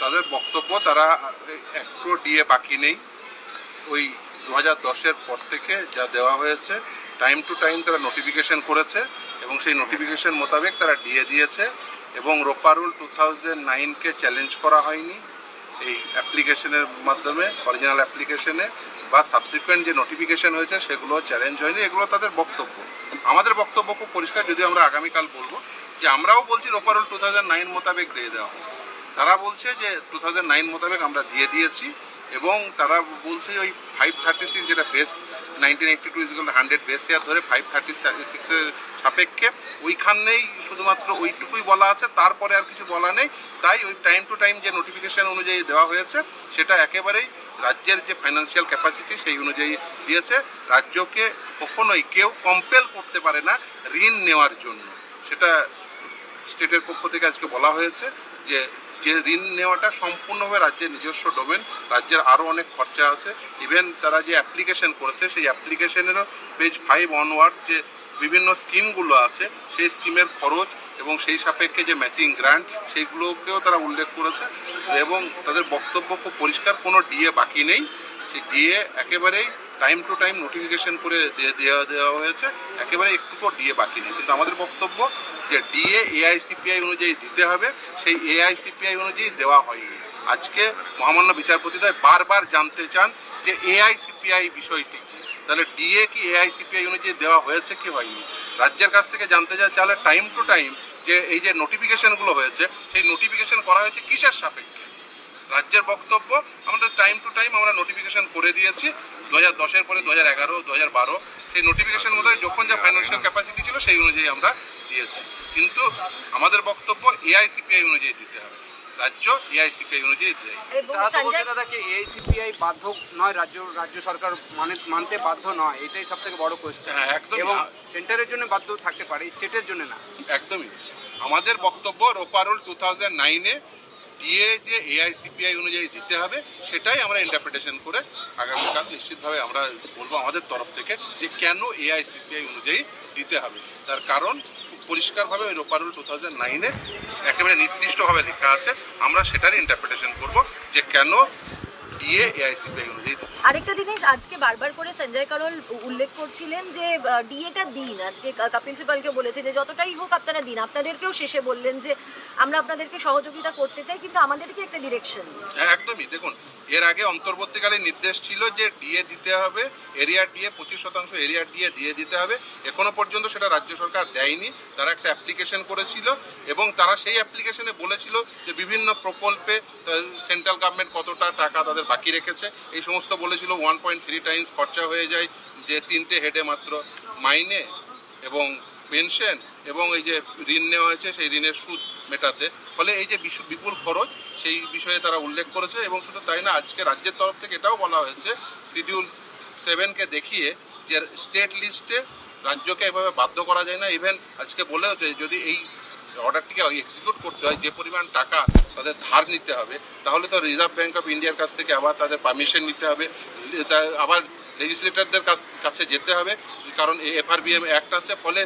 তাদের বক্তব্য তারা একটু ডিএ বাকি নেই। ওই 2010-এর পর থেকে যা দেওয়া হয়েছে টাইম টু টাইম তারা নোটিফিকেশন করেছে এবং সেই নোটিফিকেশন মোতাবেক তারা ডিএ দিয়েছে এবং রোপা রুল 2009-কে চ্যালেঞ্জ করা হয়নি এই অ্যাপ্লিকেশনের মাধ্যমে, অরিজিনাল অ্যাপ্লিকেশনে বা সাবসিকুয়েন্ট যে নোটিফিকেশন হয়েছে সেগুলো চ্যালেঞ্জ হয়নি। এগুলো তাদের বক্তব্য। আমাদের বক্তব্য খুব পরিষ্কার, যদিও আমরা আগামীকাল বলবো যে আমরাও বলছি রোপা রুল 2009 মোতাবেক দিয়ে দেওয়া হবে। তারা বলছে যে 2009 মোতাবেক আমরা দিয়ে দিয়েছি এবং তারা বলছে ওই 536 যেটা বেস 1982 100 বেস ইয়ার ধরে 536-এর সাপেক্ষে ওইখানেই শুধুমাত্র ওইটুকুই বলা আছে, তারপরে আর কিছু বলা নেই। তাই ওই টাইম টু টাইম যে নোটিফিকেশন অনুযায়ী দেওয়া হয়েছে সেটা একেবারেই রাজ্যের যে ফাইন্যান্সিয়াল ক্যাপাসিটি সেই অনুযায়ী দিয়েছে। রাজ্যকে কখনোই কেউ কম্পেল করতে পারে না ঋণ নেওয়ার জন্য। সেটা স্টেটের পক্ষ থেকে আজকে বলা হয়েছে যে ঋণ নেওয়াটা সম্পূর্ণভাবে রাজ্যের নিজস্ব ডোমেন। রাজ্যের আরও অনেক খরচা আছে। ইভেন তারা যে অ্যাপ্লিকেশন করেছে সেই অ্যাপ্লিকেশনেরও পেজ 5 অনওয়ার্ড যে বিভিন্ন স্কিমগুলো আছে সেই স্কিমের খরচ এবং সেই সাপেক্ষে যে ম্যাচিং গ্র্যান্ট সেইগুলোকেও তারা উল্লেখ করেছে এবং তাদের বক্তব্য খুব পরিষ্কার, কোনো ডিএ বাকি নেই। সেই ডিএ একেবারেই টাইম টু টাইম নোটিফিকেশন করে দেওয়া হয়েছে, একেবারে একটুকু ডিএ বাকি নেই। কিন্তু আমাদের বক্তব্য যে ডিএ এআইসিপিআই অনুযায়ী দিতে হবে, সেই এআইসিপিআই অনুযায়ী দেওয়া হয়নি। আজকে মহামান্য বিচারপতিদ্বয় বারবার জানতে চান যে এআইসিপিআই বিষয়টি কি, তাহলে ডিএ কি এআইসিপিআই অনুযায়ী দেওয়া হয়েছে কি হয়নি। রাজ্যের কাছ থেকে জানতে চান তাহলে টাইম টু টাইম যে এই যে নোটিফিকেশনগুলো হয়েছে সেই নোটিফিকেশন করা হয়েছে কিসের সাপেক্ষে। রাজ্যের বক্তব্য আমাদের টাইম টু টাইম আমরা নোটিফিকেশন করে দিয়েছি 2010-এর পরে 2011, 2012 সেই নোটিফিকেশন মধ্যে যখন যা ফাইন্যান্সিয়াল ক্যাপাসিটি ছিল সেই অনুযায়ী আমরা দিয়েছি। কিন্তু আমাদের বক্তব্য এআইসিপিআই অনুযায়ী দিতে হবে, রাজ্য এআইসিপিআই অনুযায়ী দেয়। এআইসিপিআই বাধ্য নয়, রাজ্য সরকার মানতে বাধ্য নয়, এটাই সব থেকে বড় কোয়েশ্চেন। হ্যাঁ, একদম। এবং সেন্টারের জন্য বাধ্য থাকতে পারে, স্টেটের জন্য না। একদমই আমাদের বক্তব্য রোপা রুল 2009-এ ডিএ যে এআইসিপিআই অনুযায়ী দিতে হবে সেটাই আমরা ইন্টারপ্রিটেশন করে আগামীকাল নিশ্চিতভাবে আমরা বলবো আমাদের তরফ থেকে যে কেন এআইসিপিআই অনুযায়ী দিতে হবে। তার কারণ খুব পরিষ্কারভাবে ওই রোপা রুল 2009-এ একেবারে নির্দিষ্টভাবে লেখা আছে, আমরা সেটারই ইন্টারপ্রিটেশন করব যে কেন ডিএ এআইসিপিআই অনুযায়ী। আরেকটা জিনিস আজকে বারবার করে সঞ্জয় কারোল উল্লেখ করছিলেন যে ডিএটা দিন, আজকে কপিল সিবালকে বলেছে যে যতটাই হোক আপনারা দিন। আপনাদেরকেও শেষে বললেন যে আমরা আপনাদেরকে সহযোগিতা করতে চাই কিন্তু আমাদেরকে একটা ডিরেকশন। হ্যাঁ, একদমই। দেখুন, এর আগে অন্তর্বর্তীকালীন নির্দেশ ছিল যে ডিএ দিতে হবে, এরিয়ার ডিএ 25% এরিয়ার ডিএ দিয়ে দিতে হবে। এখনো পর্যন্ত সেটা রাজ্য সরকার দেয়নি। তারা একটা অ্যাপ্লিকেশন করেছিল এবং তারা সেই অ্যাপ্লিকেশনে বলেছিল যে বিভিন্ন প্রকল্পে সেন্ট্রাল গভর্নমেন্ট কতটা টাকা তাদের বাকি রেখেছে এই সমস্ত বলেছিল। 1.3 টাইমস খরচা হয়ে যায় যে 3টে হেডে মাত্র মাইনে এবং পেনশন এবং এই যে ঋণ নেওয়া হয়েছে সেই ঋণের সুদ মেটাতে। ফলে এই যে বিপুল খরচ সেই বিষয়ে তারা উল্লেখ করেছে এবং শুধু তাই না, আজকে রাজ্যের তরফ থেকে এটাও বলা হয়েছে শিডিউল 7-কে দেখিয়ে যে স্টেট লিস্টে রাজ্যকে এভাবে বাধ্য করা যায় না। ইভেন আজকে বলেওছে যদি এই অর্ডারটিকে এক্সিকিউট করতে হয় যে পরিমাণ টাকা তাদের ধার নিতে হবে তাহলে তো রিজার্ভ ব্যাঙ্ক অফ ইন্ডিয়ার কাছ থেকে আবার তাদের পারমিশন নিতে হবে, আবার লেজিসলেটরদের কাছে যেতে হবে, কারণ এফআরবিএম অ্যাক্ট আছে। ফলে